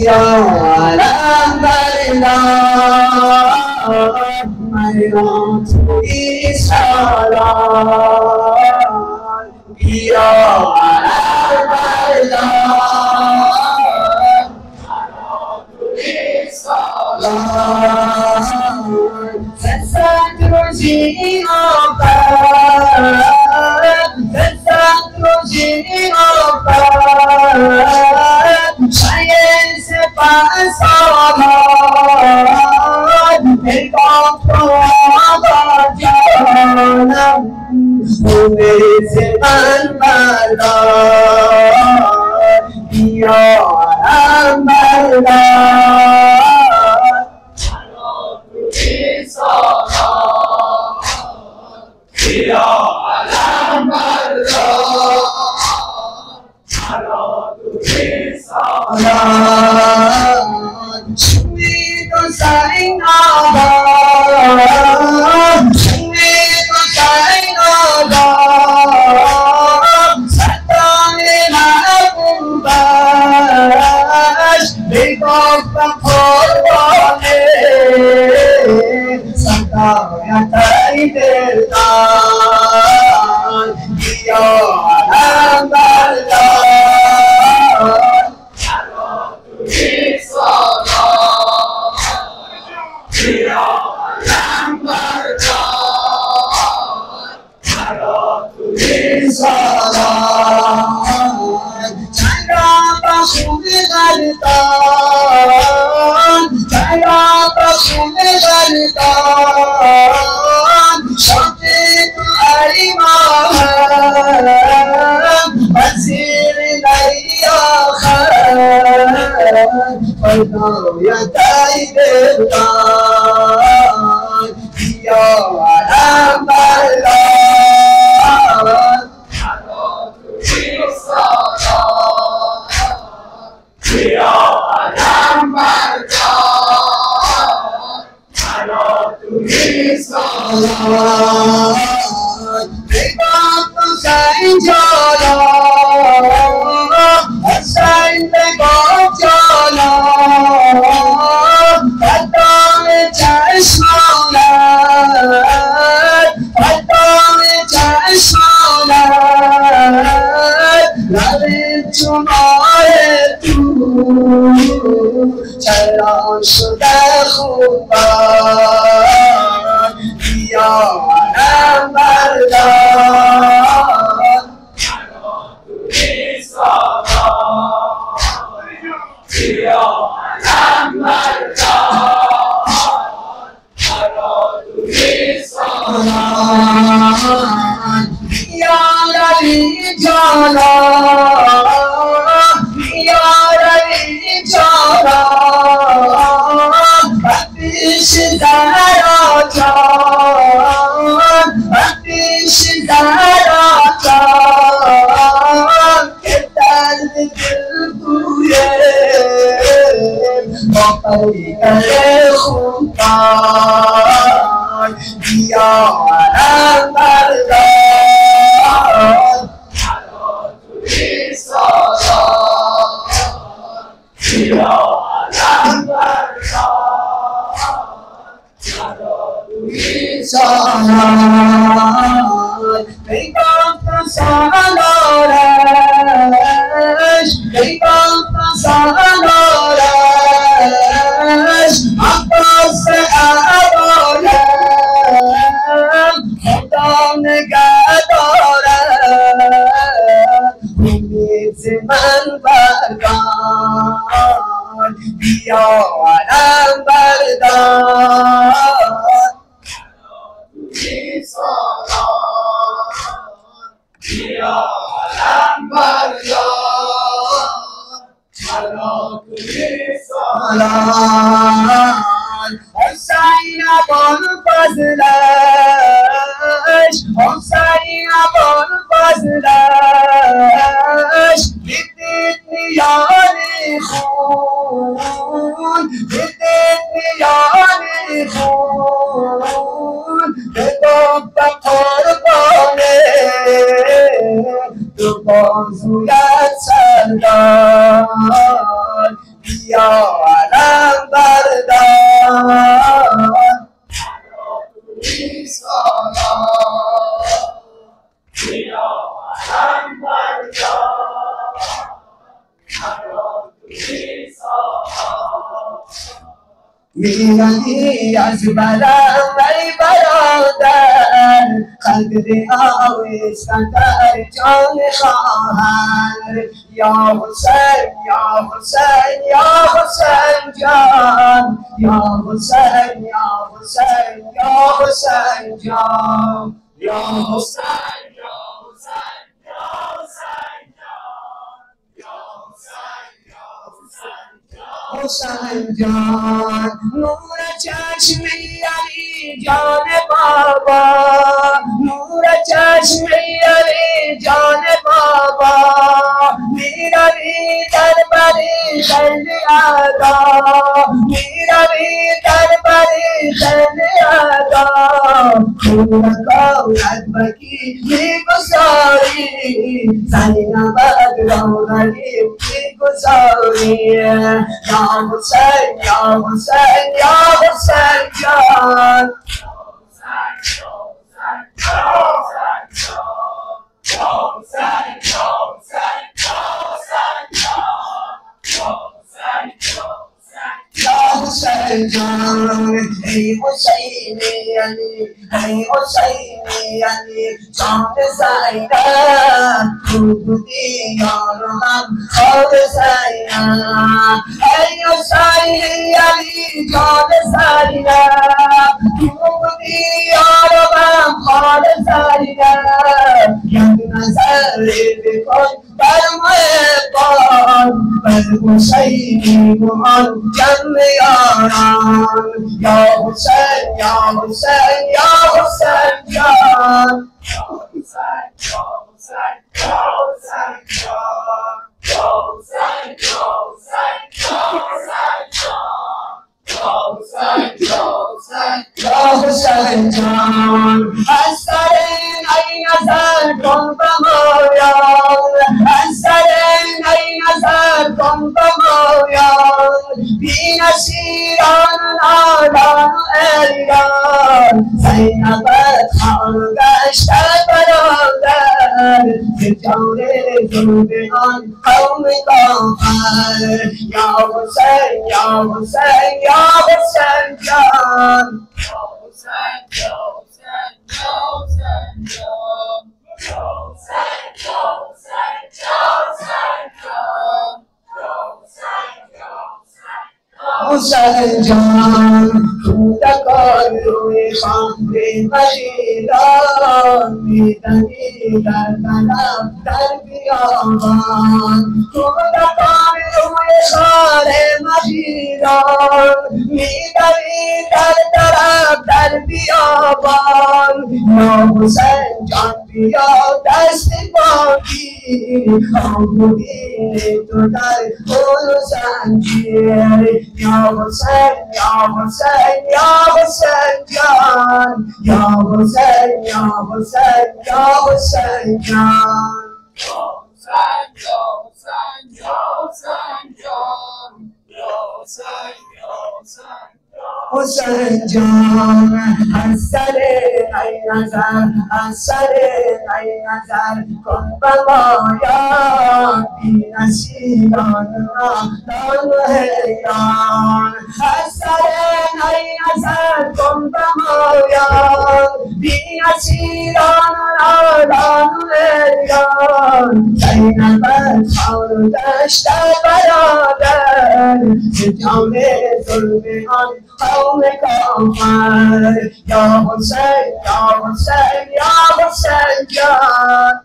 بیا علم بردار میرم توی سالار بیا علم بردار زد روزی آفد زد روزی آفد شاید سپس آمد پیغام تو آقا جانم خونیز من بردار بیا علم بردار بیا علم بردار شوید و سین آباد شوید و سین آباد ستان محبوبش بگفتم قربانه ستایت ای دلدار بیا علم بردار یا علم بردار میرانی از برم ای برادر خلق آویستن در جان خواهر یا حسین یا حسین یا حسین جان یا حسین یا حسین یا حسین جان یا حسین یا حسین یا حسین جان حسین جان نور چشمی علی جان بابا نور چشمی علی جان بابا میروی در بری خیلی ادا میروی در بری خیلی ادا خونکاوت بکی میگذاری زینبت رونقی میگذاری یا حسین یا حسین یا حسین جان حسین جان ای حسینی علی ای حسینی علی جان زینب تو بودی یار هم خود زینب ای حسینی علی جان زینب تو بودی یار هم خود زینب یک نظر بکن بر محبان بر حسینی و آن جمع یاران یا حسین یا حسین یا حسین جان یا حسین یا حسین یا حسین جان یا حسین یا حسین یا حسین جان یا حسین یا حسین یا حسین جان از سر ای نظر کن بمایان از سر ای نظر کن بمایان بی نصیران نالان ایران زینبت خان گشته برادر به جور ظلم آن قوم کافر یا حسین یا حسین یا حسین جان یا حسین یا حسین یا حسین جان یا حسین یا حسین یا حسین جان حسین جان کودکان روی خمر مشیدان میدنی در طلب در بیابان کودکان روی خمر مشیدان میدنی در طلب در بیابان یا حسین جان بیا دست باقی آمودین تو در خون زنجیر یا حسین یا حسین یا حسین جان یا حسین یا حسین یا حسین جان یا حسین یا حسین یا حسین جان یا حسین یا حسین حسین جان از سر ای نظر از سر ای نظر کن بمایان بی نصیران نالان حیران از سر ای نظر کن بمایان بی نصیران نالان حیران زینبت خان گشته برادر به جان ظلم آن قوم کافر یا حسین یا حسین یا حسین جان